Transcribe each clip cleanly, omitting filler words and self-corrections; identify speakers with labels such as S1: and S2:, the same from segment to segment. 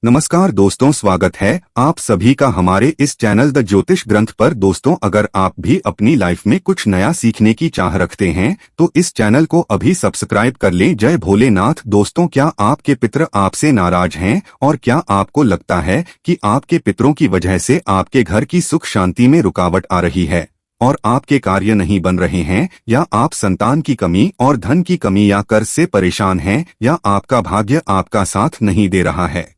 S1: नमस्कार दोस्तों, स्वागत है आप सभी का हमारे इस चैनल द ज्योतिष ग्रंथ पर। दोस्तों, अगर आप भी अपनी लाइफ में कुछ नया सीखने की चाह रखते हैं तो इस चैनल को अभी सब्सक्राइब कर लें। जय भोलेनाथ। दोस्तों, क्या आपके पितर आपसे नाराज हैं और क्या आपको लगता है कि आपके पितरों की वजह से आपके घर की सुख शांति में रुकावट आ रही है और आपके कार्य नहीं बन रहे हैं, या आप संतान की कमी और धन की कमी या कर्ज से परेशान हैं, या आपका भाग्य आपका साथ नहीं दे रहा है?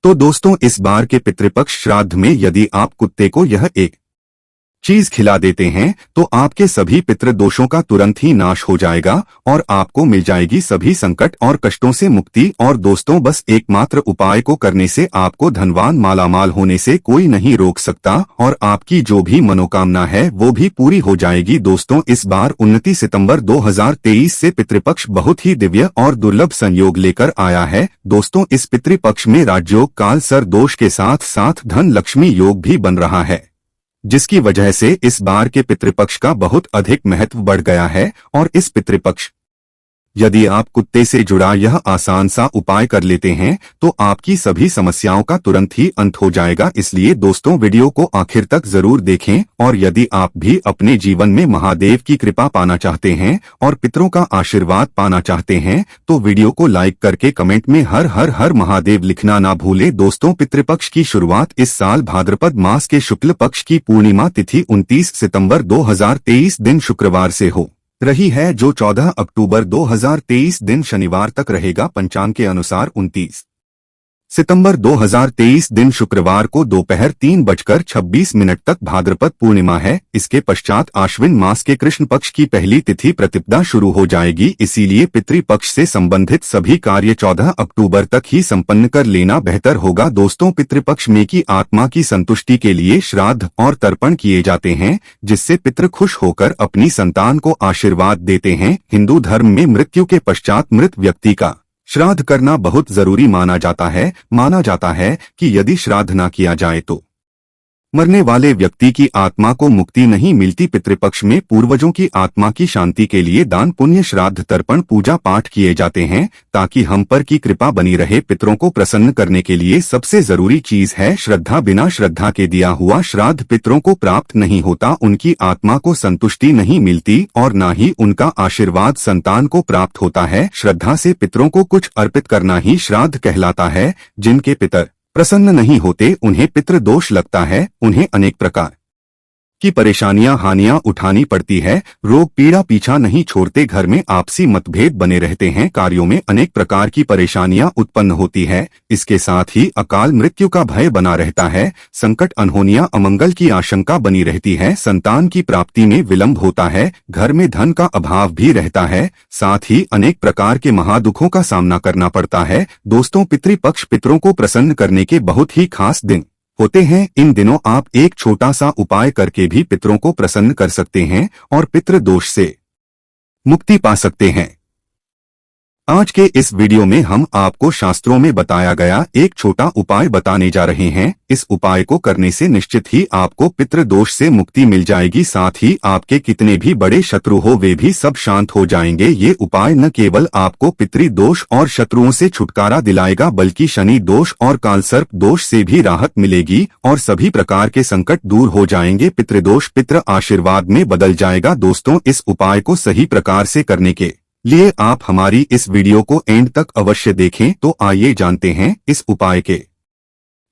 S1: तो दोस्तों, इस बार के पितृपक्ष श्राद्ध में यदि आप कुत्ते को यह एक चीज खिला देते हैं तो आपके सभी पितृ दोषों का तुरंत ही नाश हो जाएगा और आपको मिल जाएगी सभी संकट और कष्टों से मुक्ति। और दोस्तों, बस एकमात्र उपाय को करने से आपको धनवान मालामाल होने से कोई नहीं रोक सकता और आपकी जो भी मनोकामना है वो भी पूरी हो जाएगी। दोस्तों, इस बार 29 सितंबर 2023 से पितृपक्ष बहुत ही दिव्य और दुर्लभ संयोग लेकर आया है। दोस्तों, इस पितृपक्ष में राजयोग काल सर दोष के साथ साथ धन लक्ष्मी योग भी बन रहा है, जिसकी वजह से इस बार के पितृपक्ष का बहुत अधिक महत्व बढ़ गया है। और इस पितृपक्ष यदि आप कुत्ते से जुड़ा यह आसान सा उपाय कर लेते हैं तो आपकी सभी समस्याओं का तुरंत ही अंत हो जाएगा। इसलिए दोस्तों, वीडियो को आखिर तक जरूर देखें। और यदि आप भी अपने जीवन में महादेव की कृपा पाना चाहते हैं और पितरों का आशीर्वाद पाना चाहते हैं तो वीडियो को लाइक करके कमेंट में हर हर हर महादेव लिखना ना भूले। दोस्तों, पितृपक्ष की शुरुआत इस साल भाद्रपद मास के शुक्ल पक्ष की पूर्णिमा तिथि 29 सितंबर 2023 दिन शुक्रवार से हो रही है, जो 14 अक्टूबर 2023 दिन शनिवार तक रहेगा। पंचांग के अनुसार 29 सितंबर 2023 दिन शुक्रवार को दोपहर 3:26 तक भाद्रपद पूर्णिमा है। इसके पश्चात आश्विन मास के कृष्ण पक्ष की पहली तिथि प्रतिपदा शुरू हो जाएगी। इसीलिए पितृपक्ष से संबंधित सभी कार्य 14 अक्टूबर तक ही संपन्न कर लेना बेहतर होगा। दोस्तों, पितृपक्ष में की आत्मा की संतुष्टि के लिए श्राद्ध और तर्पण किए जाते हैं, जिससे पितृ खुश होकर अपनी संतान को आशीर्वाद देते हैं। हिंदू धर्म में मृत्यु के पश्चात मृत व्यक्ति का श्राद्ध करना बहुत जरूरी माना जाता है कि यदि श्राद्ध न किया जाए तो मरने वाले व्यक्ति की आत्मा को मुक्ति नहीं मिलती। पितृपक्ष में पूर्वजों की आत्मा की शांति के लिए दान पुण्य श्राद्ध तर्पण पूजा पाठ किए जाते हैं ताकि हम पर की कृपा बनी रहे। पितरों को प्रसन्न करने के लिए सबसे जरूरी चीज है श्रद्धा। बिना श्रद्धा के दिया हुआ श्राद्ध पितरों को प्राप्त नहीं होता, उनकी आत्मा को संतुष्टि नहीं मिलती और न ही उनका आशीर्वाद संतान को प्राप्त होता है। श्रद्धा से पितरों को कुछ अर्पित करना ही श्राद्ध कहलाता है। जिनके पितर प्रसन्न नहीं होते उन्हें पितृ दोष लगता है, उन्हें अनेक प्रकार की परेशानियां हानियां उठानी पड़ती है। रोग पीड़ा पीछा नहीं छोड़ते, घर में आपसी मतभेद बने रहते हैं, कार्यों में अनेक प्रकार की परेशानियां उत्पन्न होती है। इसके साथ ही अकाल मृत्यु का भय बना रहता है, संकट अनहोनियां अमंगल की आशंका बनी रहती है, संतान की प्राप्ति में विलंब होता है, घर में धन का अभाव भी रहता है, साथ ही अनेक प्रकार के महादुखों का सामना करना पड़ता है। दोस्तों, पितृपक्ष पितरों को प्रसन्न करने के बहुत ही खास दिन होते हैं। इन दिनों आप एक छोटा सा उपाय करके भी पितरों को प्रसन्न कर सकते हैं और पितृ दोष से मुक्ति पा सकते हैं। आज के इस वीडियो में हम आपको शास्त्रों में बताया गया एक छोटा उपाय बताने जा रहे हैं। इस उपाय को करने से निश्चित ही आपको पितृ दोष से मुक्ति मिल जाएगी, साथ ही आपके कितने भी बड़े शत्रु हो वे भी सब शांत हो जाएंगे। ये उपाय न केवल आपको पितृ दोष और शत्रुओं से छुटकारा दिलाएगा बल्कि शनि दोष और कालसर्प दोष से भी राहत मिलेगी और सभी प्रकार के संकट दूर हो जाएंगे। पितृदोष पितृ आशीर्वाद में बदल जाएगा। दोस्तों, इस उपाय को सही प्रकार से करने के लिए आप हमारी इस वीडियो को एंड तक अवश्य देखें। तो आइए जानते हैं इस उपाय के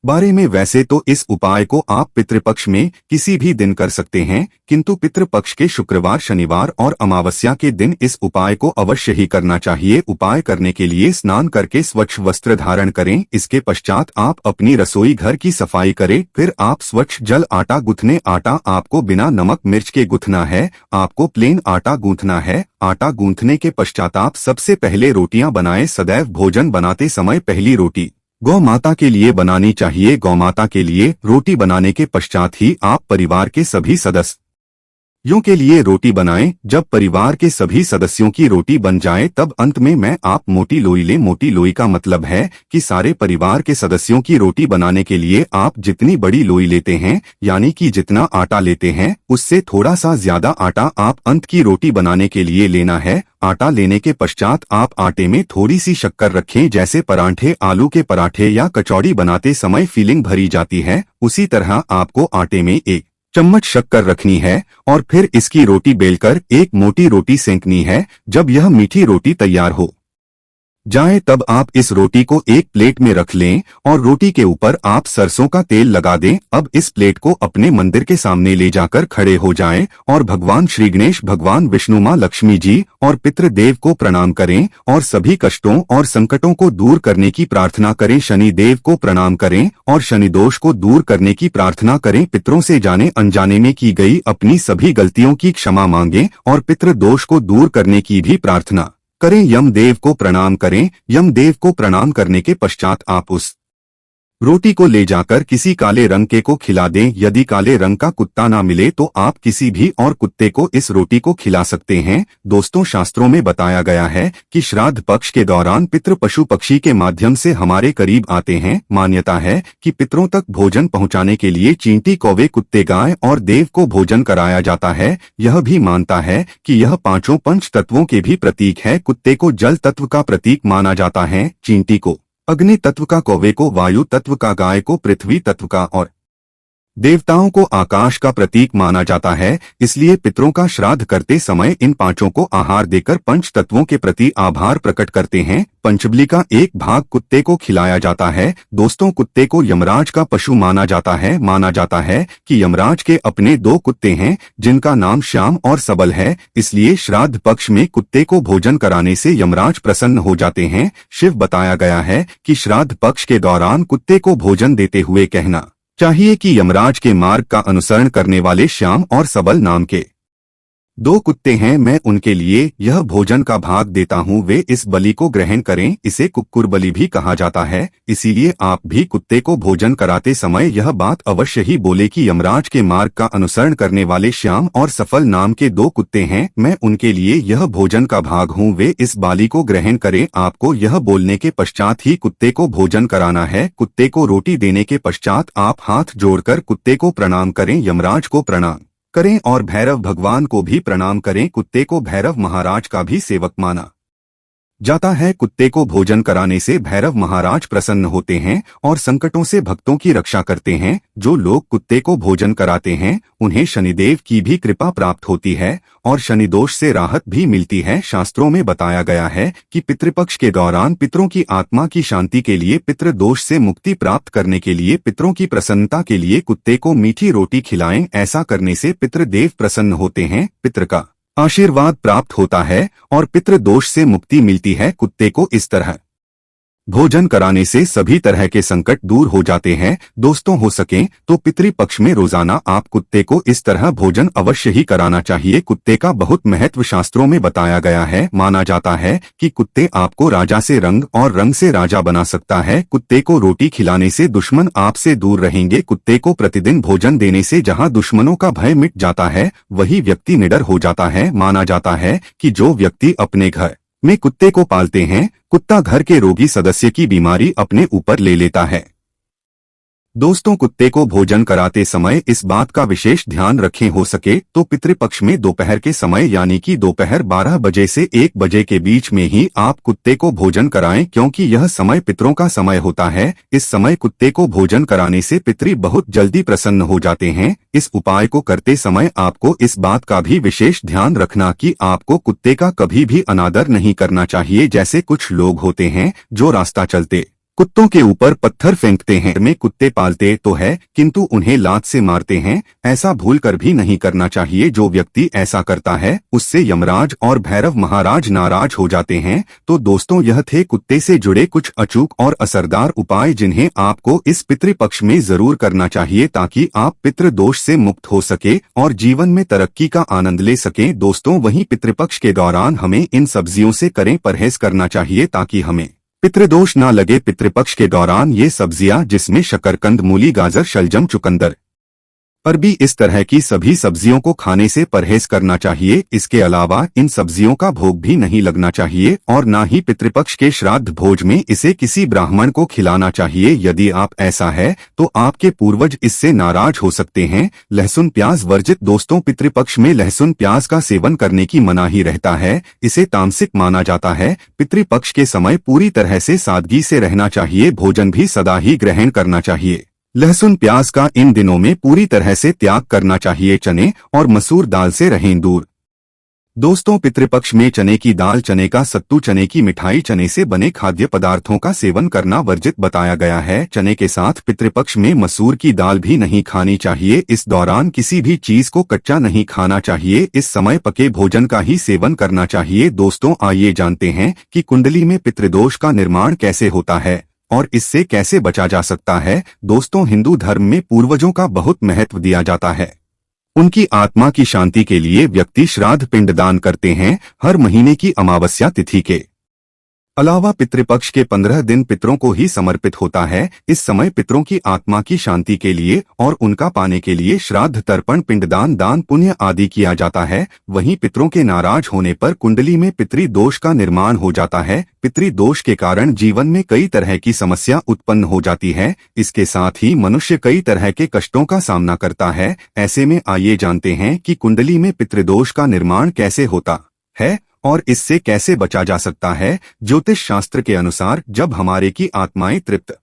S1: बारे में। वैसे तो इस उपाय को आप पितृपक्ष में किसी भी दिन कर सकते हैं, किंतु पितृपक्ष के शुक्रवार, शनिवार और अमावस्या के दिन इस उपाय को अवश्य ही करना चाहिए। उपाय करने के लिए स्नान करके स्वच्छ वस्त्र धारण करें। इसके पश्चात आप अपनी रसोई घर की सफाई करें। फिर आप स्वच्छ जल आटा गूंथने। आटा आपको बिना नमक मिर्च के गूंथना है, आपको प्लेन आटा गूंथना है। आटा गूंथने के पश्चात आप सबसे पहले रोटियां बनाएं। सदैव भोजन बनाते समय पहली रोटी गौ माता के लिए बनानी चाहिए। गौ माता के लिए रोटी बनाने के पश्चात ही आप परिवार के सभी सदस्य यों के लिए रोटी बनाएं। जब परिवार के सभी सदस्यों की रोटी बन जाए तब अंत में मैं आप मोटी लोई लें। मोटी लोई का मतलब है कि सारे परिवार के सदस्यों की रोटी बनाने के लिए आप जितनी बड़ी लोई लेते हैं, यानी कि जितना आटा लेते हैं उससे थोड़ा सा ज्यादा आटा आप अंत की रोटी बनाने के लिए लेना है। आटा लेने के पश्चात आप आटे में थोड़ी सी शक्कर रखें। जैसे पराठे, आलू के पराठे या कचौड़ी बनाते समय फीलिंग भरी जाती है, उसी तरह आपको आटे में 1 चम्मच शक्कर रखनी है और फिर इसकी रोटी बेलकर एक मोटी रोटी सेंकनी है। जब यह मीठी रोटी तैयार हो जाए तब आप इस रोटी को एक प्लेट में रख लें और रोटी के ऊपर आप सरसों का तेल लगा दें। अब इस प्लेट को अपने मंदिर के सामने ले जाकर खड़े हो जाएं और भगवान श्री गणेश, भगवान विष्णु, मां लक्ष्मी जी और पितृदेव को प्रणाम करें और सभी कष्टों और संकटों को दूर करने की प्रार्थना करें। शनि देव को प्रणाम करें और शनि दोष को दूर करने की प्रार्थना करें। पितरों से जाने अनजाने में की गई अपनी सभी गलतियों की क्षमा मांगें और पितृ दोष को दूर करने की भी प्रार्थना करें। यमदेव को प्रणाम करें। यमदेव को प्रणाम करने के पश्चात आप उस रोटी को ले जाकर किसी काले रंग के को खिला दें। यदि काले रंग का कुत्ता ना मिले तो आप किसी भी और कुत्ते को इस रोटी को खिला सकते हैं। दोस्तों, शास्त्रों में बताया गया है कि श्राद्ध पक्ष के दौरान पितृ पशु पक्षी के माध्यम से हमारे करीब आते हैं। मान्यता है कि पितरों तक भोजन पहुंचाने के लिए चींटी, कौवे, कुत्ते, गाय और देव को भोजन कराया जाता है। यह भी मानता है कि यह पांचों पंच तत्वों के भी प्रतीक है। कुत्ते को जल तत्व का प्रतीक माना जाता है, चींटी को अग्नि तत्व का, कौवे को वायु तत्व का, गाय को पृथ्वी तत्व का और देवताओं को आकाश का प्रतीक माना जाता है। इसलिए पितरों का श्राद्ध करते समय इन पांचों को आहार देकर पंच तत्वों के प्रति आभार प्रकट करते हैं। पंचबली का एक भाग कुत्ते को खिलाया जाता है। दोस्तों, कुत्ते को यमराज का पशु माना जाता है। माना जाता है कि यमराज के अपने 2 कुत्ते हैं जिनका नाम श्याम और सबल है। इसलिए श्राद्ध पक्ष में कुत्ते को भोजन कराने से यमराज प्रसन्न हो जाते हैं। शिव बताया गया है कि श्राद्ध पक्ष के दौरान कुत्ते को भोजन देते हुए कहना चाहिए कि यमराज के मार्ग का अनुसरण करने वाले श्याम और सबल नाम के 2 कुत्ते हैं, मैं उनके लिए यह भोजन का भाग देता हूँ, वे इस बलि को ग्रहण करें। इसे कुक्कुर बलि भी कहा जाता है। इसीलिए आप भी कुत्ते को भोजन कराते समय यह बात अवश्य ही बोले कि यमराज के मार्ग का अनुसरण करने वाले श्याम और सफल नाम के 2 कुत्ते हैं, मैं उनके लिए यह भोजन का भाग हूँ, वे इस बलि को ग्रहण करें। आपको यह बोलने के पश्चात ही कुत्ते को भोजन कराना है। कुत्ते को रोटी देने के पश्चात आप हाथ जोड़कर कुत्ते को प्रणाम करें, यमराज को प्रणाम करें और भैरव भगवान को भी प्रणाम करें। कुत्ते को भैरव महाराज का भी सेवक माना जाता है। कुत्ते को भोजन कराने से भैरव महाराज प्रसन्न होते हैं और संकटों से भक्तों की रक्षा करते हैं। जो लोग कुत्ते को भोजन कराते हैं उन्हें शनिदेव की भी कृपा प्राप्त होती है और शनि दोष से राहत भी मिलती है। शास्त्रों में बताया गया है कि पितृपक्ष के दौरान पितरों की आत्मा की शांति के लिए, पितृ दोष से मुक्ति प्राप्त करने के लिए, पितरों की प्रसन्नता के लिए कुत्ते को मीठी रोटी खिलाएं। ऐसा करने से पितृदेव प्रसन्न होते हैं, पितृ का आशीर्वाद प्राप्त होता है और पितृ दोष से मुक्ति मिलती है। कुत्ते को इस तरह भोजन कराने से सभी तरह के संकट दूर हो जाते हैं। दोस्तों, हो सके तो पितृपक्ष में रोजाना आप कुत्ते को इस तरह भोजन अवश्य ही कराना चाहिए। कुत्ते का बहुत महत्व शास्त्रों में बताया गया है। माना जाता है कि कुत्ते आपको राजा से रंग और रंग से राजा बना सकता है। कुत्ते को रोटी खिलाने से दुश्मन आपसे दूर रहेंगे। कुत्ते को प्रतिदिन भोजन देने से जहां दुश्मनों का भय मिट जाता है वही व्यक्ति निडर हो जाता है। माना जाता है कि जो व्यक्ति अपने घर में कुत्ते को पालते हैं, कुत्ता घर के रोगी सदस्य की बीमारी अपने ऊपर ले लेता है। दोस्तों, कुत्ते को भोजन कराते समय इस बात का विशेष ध्यान रखें, हो सके तो पितृपक्ष में दोपहर के समय यानी कि दोपहर 12 बजे से 1 बजे के बीच में ही आप कुत्ते को भोजन कराएं, क्योंकि यह समय पितरों का समय होता है। इस समय कुत्ते को भोजन कराने से पितृ बहुत जल्दी प्रसन्न हो जाते हैं। इस उपाय को करते समय आपको इस बात का भी विशेष ध्यान रखना कि आपको कुत्ते का कभी भी अनादर नहीं करना चाहिए। जैसे कुछ लोग होते हैं जो रास्ता चलते कुत्तों के ऊपर पत्थर फेंकते हैं। में कुत्ते पालते तो है किंतु उन्हें लात से मारते हैं। ऐसा भूल कर भी नहीं करना चाहिए। जो व्यक्ति ऐसा करता है उससे यमराज और भैरव महाराज नाराज हो जाते हैं। तो दोस्तों, यह थे कुत्ते से जुड़े कुछ अचूक और असरदार उपाय जिन्हें आपको इस पितृपक्ष में जरूर करना चाहिए ताकि आप पितृ दोष से मुक्त हो सके और जीवन में तरक्की का आनंद ले सकें। दोस्तों, वहीं पितृपक्ष के दौरान हमें इन सब्जियों से करें परहेज करना चाहिए ताकि हमें पितृदोष ना लगे। पितृपक्ष के दौरान ये सब्जियां जिसमें शकरकंद, मूली, गाजर, शलजम, चुकंदर, पर भी इस तरह की सभी सब्जियों को खाने से परहेज करना चाहिए। इसके अलावा इन सब्जियों का भोग भी नहीं लगना चाहिए और न ही पितृपक्ष के श्राद्ध भोज में इसे किसी ब्राह्मण को खिलाना चाहिए। यदि आप ऐसा है तो आपके पूर्वज इससे नाराज हो सकते हैं। लहसुन प्याज वर्जित। दोस्तों, पितृपक्ष में लहसुन प्याज का सेवन करने की मनाही रहता है। इसे तामसिक माना जाता है। पितृपक्ष के समय पूरी तरह से सादगी से रहना चाहिए। भोजन भी सदा ही ग्रहण करना चाहिए। लहसुन प्याज का इन दिनों में पूरी तरह से त्याग करना चाहिए। चने और मसूर दाल से रहें दूर। दोस्तों, पितृपक्ष में चने की दाल, चने का सत्तू, चने की मिठाई, चने से बने खाद्य पदार्थों का सेवन करना वर्जित बताया गया है। चने के साथ पितृपक्ष में मसूर की दाल भी नहीं खानी चाहिए। इस दौरान किसी भी चीज को कच्चा नहीं खाना चाहिए। इस समय पके भोजन का ही सेवन करना चाहिए। दोस्तों, आइए जानते हैं कि कुंडली में पितृदोष का निर्माण कैसे होता है और इससे कैसे बचा जा सकता है। दोस्तों, हिंदू धर्म में पूर्वजों का बहुत महत्व दिया जाता है। उनकी आत्मा की शांति के लिए व्यक्ति श्राद्ध पिंडदान करते हैं। हर महीने की अमावस्या तिथि के अलावा पितृपक्ष के 15 दिन पितरों को ही समर्पित होता है। इस समय पितरों की आत्मा की शांति के लिए और उनका पाने के लिए श्राद्ध, तर्पण, पिंडदान, दान पुण्य आदि किया जाता है। वहीं पितरों के नाराज होने पर कुंडली में पितृदोष का निर्माण हो जाता है। पितृदोष के कारण जीवन में कई तरह की समस्या उत्पन्न हो जाती है। इसके साथ ही मनुष्य कई तरह के कष्टों का सामना करता है। ऐसे में आइए जानते हैं कि कुंडली में पितृदोष का निर्माण कैसे होता है और इससे कैसे बचा जा सकता है। ज्योतिष शास्त्र के अनुसार जब हमारे की आत्माएं तृप्त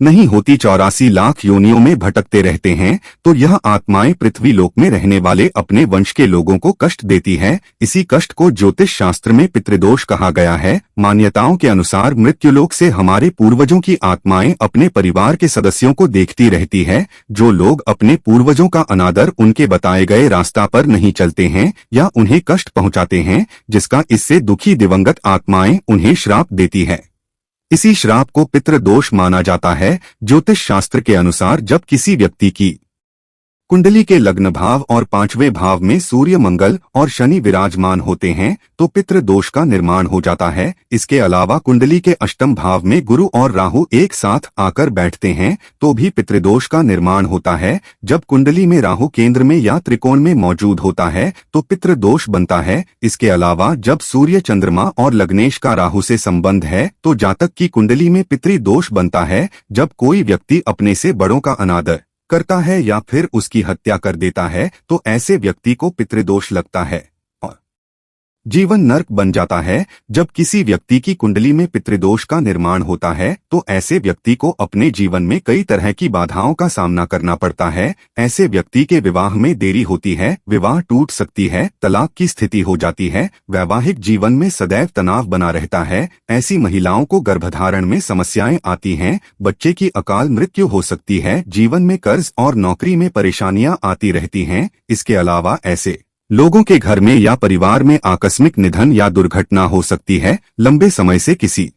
S1: नहीं होती, 84 लाख योनियों में भटकते रहते हैं, तो यह आत्माएं पृथ्वी लोक में रहने वाले अपने वंश के लोगों को कष्ट देती है। इसी कष्ट को ज्योतिष शास्त्र में पितृदोष कहा गया है। मान्यताओं के अनुसार मृत्युलोक से हमारे पूर्वजों की आत्माएं अपने परिवार के सदस्यों को देखती रहती है। जो लोग अपने पूर्वजों का अनादर, उनके बताए गए रास्ता पर नहीं चलते हैं या उन्हें कष्ट पहुंचाते हैं, जिसका इससे दुखी दिवंगत आत्माएं उन्हें श्राप देती है। इसी श्राप को पितृदोष माना जाता है। ज्योतिष शास्त्र के अनुसार जब किसी व्यक्ति की कुंडली के लग्न भाव और 5वें भाव में सूर्य, मंगल और शनि विराजमान होते हैं तो पितृदोष का निर्माण हो जाता है। इसके अलावा कुंडली के अष्टम भाव में गुरु और राहु एक साथ आकर बैठते हैं तो भी पितृदोष का निर्माण होता है। जब कुंडली में राहु केंद्र में या त्रिकोण में मौजूद होता है तो पितृदोष बनता है। इसके अलावा जब सूर्य, चंद्रमा और लग्नेश का राहु से संबंध है तो जातक की कुंडली में पितृदोष बनता है। जब कोई व्यक्ति अपने से बड़ों का अनादर करता है या फिर उसकी हत्या कर देता है तो ऐसे व्यक्ति को पितृदोष लगता है और जीवन नर्क बन जाता है। जब किसी व्यक्ति की कुंडली में पितृदोष का निर्माण होता है तो ऐसे व्यक्ति को अपने जीवन में कई तरह की बाधाओं का सामना करना पड़ता है। ऐसे व्यक्ति के विवाह में देरी होती है, विवाह टूट सकती है, तलाक की स्थिति हो जाती है, वैवाहिक जीवन में सदैव तनाव बना रहता है। ऐसी महिलाओं को गर्भधारण में समस्याएं आती हैं, बच्चे की अकाल मृत्यु हो सकती है, जीवन में कर्ज और नौकरी में परेशानियां आती रहती हैं। इसके अलावा ऐसे लोगों के घर में या परिवार में आकस्मिक निधन या दुर्घटना हो सकती है। लंबे समय से किसी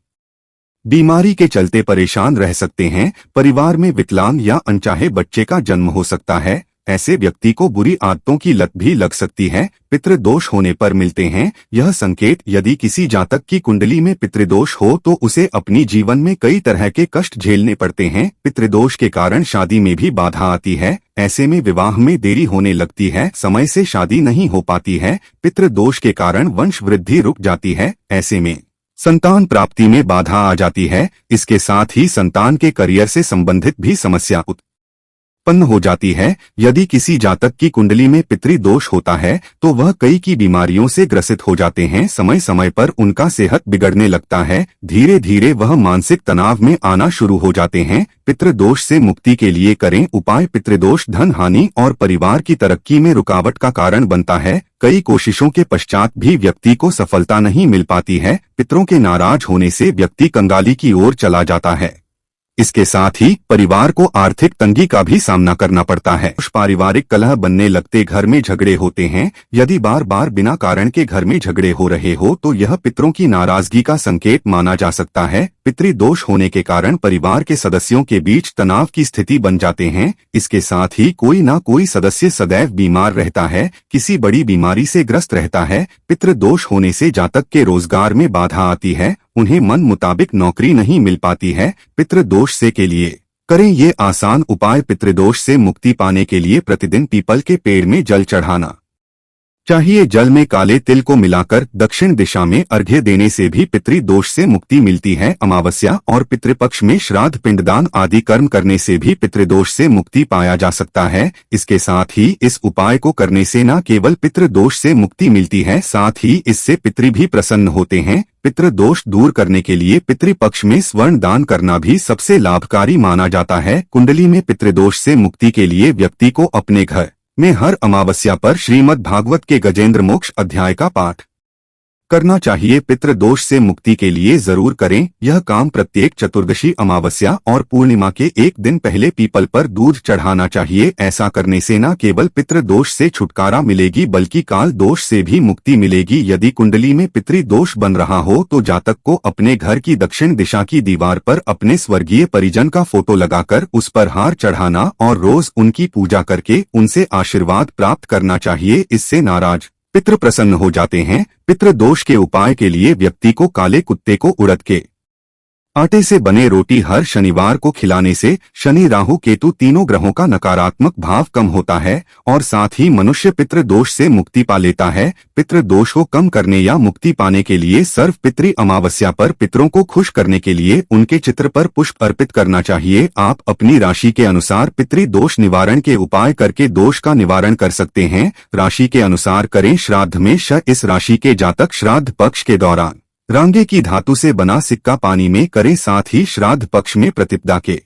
S1: बीमारी के चलते परेशान रह सकते हैं। परिवार में विकलांग या अनचाहे बच्चे का जन्म हो सकता है। ऐसे व्यक्ति को बुरी आदतों की लत भी लग सकती है। पितृदोष होने पर मिलते हैं यह संकेत। यदि किसी जातक की कुंडली में पितृदोष हो तो उसे अपनी जीवन में कई तरह के कष्ट झेलने पड़ते हैं। पितृदोष के कारण शादी में भी बाधा आती है। ऐसे में विवाह में देरी होने लगती है, समय से शादी नहीं हो पाती है। पितृदोष के कारण वंश वृद्धि रुक जाती है। ऐसे में संतान प्राप्ति में बाधा आ जाती है। इसके साथ ही संतान के करियर से संबंधित भी समस्या उत्पन्न हो जाती है। यदि किसी जातक की कुंडली में पितृदोष होता है तो वह कई की बीमारियों से ग्रसित हो जाते हैं। समय समय पर उनका सेहत बिगड़ने लगता है। धीरे धीरे वह मानसिक तनाव में आना शुरू हो जाते हैं। पितृदोष से मुक्ति के लिए करें उपाय। पितृदोष धन हानि और परिवार की तरक्की में रुकावट का कारण बनता है। कई कोशिशों के पश्चात भी व्यक्ति को सफलता नहीं मिल पाती है। पितरों के नाराज होने से व्यक्ति कंगाली की ओर चला जाता है। इसके साथ ही परिवार को आर्थिक तंगी का भी सामना करना पड़ता है। पारिवारिक कलह बनने लगते, घर में झगड़े होते हैं। यदि बार बार बिना कारण के घर में झगड़े हो रहे हो तो यह पितरों की नाराजगी का संकेत माना जा सकता है। पितृदोष होने के कारण परिवार के सदस्यों के बीच तनाव की स्थिति बन जाते हैं। इसके साथ ही कोई ना कोई सदस्य सदैव बीमार रहता है, किसी बड़ी बीमारी से ग्रस्त रहता है। पितृदोष होने से जातक के रोजगार में बाधा आती है, उन्हें मन मुताबिक नौकरी नहीं मिल पाती है। पितृदोष से के लिए करें ये आसान उपाय। पितृदोष से मुक्ति पाने के लिए प्रतिदिन पीपल के पेड़ में जल चढ़ाना चाहिए। जल में काले तिल को मिलाकर दक्षिण दिशा में अर्घ्य देने से भी पितृदोष से मुक्ति मिलती है। अमावस्या और पितृपक्ष में श्राद्ध, पिंडदान आदि कर्म करने से भी पितृदोष से मुक्ति पाया जा सकता है। इसके साथ ही इस उपाय को करने से न केवल पितृदोष से मुक्ति मिलती है, साथ ही इससे पितृ भी प्रसन्न होते हैं। पितृदोष दूर करने के लिए पितृपक्ष में स्वर्ण दान करना भी सबसे लाभकारी माना जाता है। कुंडली में पितृदोष से मुक्ति के लिए व्यक्ति को अपने घर में हर अमावस्या पर श्रीमद् भागवत के गजेंद्र मोक्ष अध्याय का पाठ करना चाहिए। पितृदोष से मुक्ति के लिए जरूर करें यह काम। प्रत्येक चतुर्दशी, अमावस्या और पूर्णिमा के एक दिन पहले पीपल पर दूध चढ़ाना चाहिए। ऐसा करने से न केवल पितृदोष से छुटकारा मिलेगी बल्कि काल दोष से भी मुक्ति मिलेगी। यदि कुंडली में पितृदोष बन रहा हो तो जातक को अपने घर की दक्षिण दिशा की दीवार पर अपने स्वर्गीय परिजन का फोटो लगाकर उस पर हार चढ़ाना और रोज उनकी पूजा करके उनसे आशीर्वाद प्राप्त करना चाहिए। इससे नाराज पितृ प्रसन्न हो जाते हैं। पितृदोष के उपाय के लिए व्यक्ति को काले कुत्ते को उड़द के आटे से बने रोटी हर शनिवार को खिलाने से शनि, राहु, केतु तीनों ग्रहों का नकारात्मक भाव कम होता है और साथ ही मनुष्य पितृदोष से मुक्ति पा लेता है। पितृदोष को कम करने या मुक्ति पाने के लिए सर्व पितृ अमावस्या पर पितरों को खुश करने के लिए उनके चित्र पर पुष्प अर्पित करना चाहिए। आप अपनी राशि के अनुसार पितृदोष निवारण के उपाय करके दोष का निवारण कर सकते हैं। राशि के अनुसार करें श्राद्ध में इस राशि के जातक श्राद्ध पक्ष के दौरान रांगे की धातु से बना सिक्का पानी में करें। साथ ही श्राद्ध पक्ष में प्रतिपदा के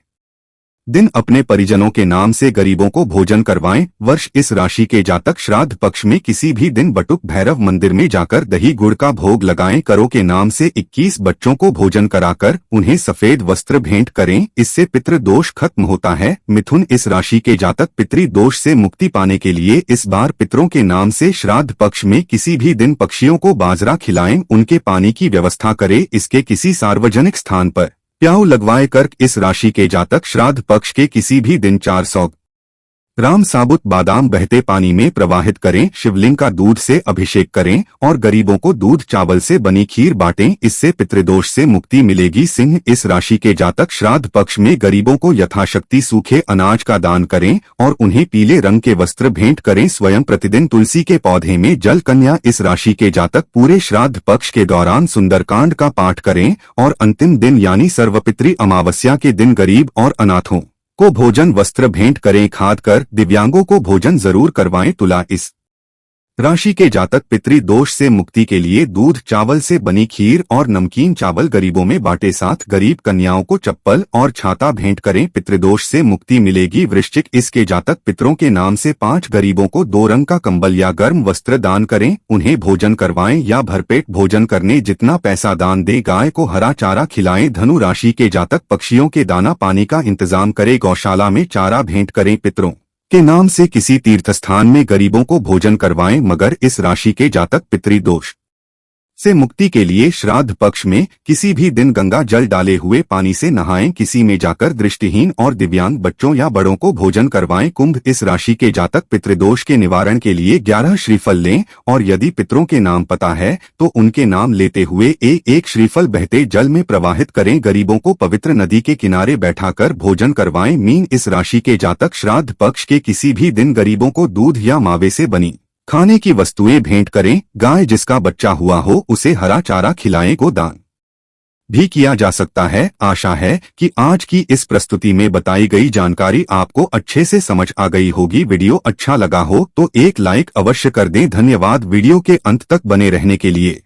S1: दिन अपने परिजनों के नाम से गरीबों को भोजन करवाएं। वर्ष इस राशि के जातक श्राद्ध पक्ष में किसी भी दिन बटुक भैरव मंदिर में जाकर दही गुड़ का भोग लगाएं। करो के नाम से 21 बच्चों को भोजन कराकर उन्हें सफेद वस्त्र भेंट करें। इससे पितृदोष खत्म होता है। मिथुन इस राशि के जातक पितृदोष से मुक्ति पाने के लिए इस बार पितरों के नाम से श्राद्ध पक्ष में किसी भी दिन पक्षियों को बाजरा खिलाएं, उनके पानी की व्यवस्था करें। इसके किसी सार्वजनिक स्थान पर प्याऊ लगवाए कर इस राशि के जातक श्राद्ध पक्ष के किसी भी दिन 400 ग्राम साबुत बादाम बहते पानी में प्रवाहित करें। शिवलिंग का दूध से अभिषेक करें और गरीबों को दूध चावल से बनी खीर बांटें। इससे पितृदोष से मुक्ति मिलेगी। सिंह इस राशि के जातक श्राद्ध पक्ष में गरीबों को यथाशक्ति सूखे अनाज का दान करें और उन्हें पीले रंग के वस्त्र भेंट करें। स्वयं प्रतिदिन तुलसी के पौधे में जल। कन्या इस राशि के जातक पूरे श्राद्ध पक्ष के दौरान सुंदरकांड का पाठ करें और अंतिम दिन यानी सर्वपितृ अमावस्या के दिन गरीब और अनाथों को भोजन वस्त्र भेंट करें। खाद कर दिव्यांगों को भोजन जरूर करवाएं। तुला इस राशि के जातक पितृदोष से मुक्ति के लिए दूध चावल से बनी खीर और नमकीन चावल गरीबों में बांटे। साथ गरीब कन्याओं को चप्पल और छाता भेंट करें। पितृदोष से मुक्ति मिलेगी। वृश्चिक इसके जातक पितरों के नाम से 5 गरीबों को 2 रंग का कंबल या गर्म वस्त्र दान करें। उन्हें भोजन करवाएं या भरपेट भोजन करने जितना पैसा दान दे। गाय को हरा चारा खिलाएं। धनु राशि के जातक पक्षियों के दाना पानी का इंतजाम करें। गौशाला में चारा भेंट करें। पितरों के नाम से किसी तीर्थस्थान में गरीबों को भोजन करवाएं। मगर इस राशि के जातक पितृदोष से मुक्ति के लिए श्राद्ध पक्ष में किसी भी दिन गंगा जल डाले हुए पानी से नहाएं। किसी में जाकर दृष्टिहीन और दिव्यांग बच्चों या बड़ों को भोजन करवाएं। कुंभ इस राशि के जातक पितृदोष के निवारण के लिए 11 श्रीफल लें और यदि पितरों के नाम पता है तो उनके नाम लेते हुए एक श्रीफल बहते जल में प्रवाहित करें। गरीबों को पवित्र नदी के किनारे बैठाकर भोजन करवाएं। मीन इस राशि के जातक श्राद्ध पक्ष के किसी भी दिन गरीबों को दूध या मावे से बनी खाने की वस्तुएं भेंट करें। गाय जिसका बच्चा हुआ हो उसे हरा चारा खिलाएं। गोदान भी किया जा सकता है। आशा है कि आज की इस प्रस्तुति में बताई गई जानकारी आपको अच्छे से समझ आ गई होगी। वीडियो अच्छा लगा हो तो एक लाइक अवश्य कर दें। धन्यवाद वीडियो के अंत तक बने रहने के लिए।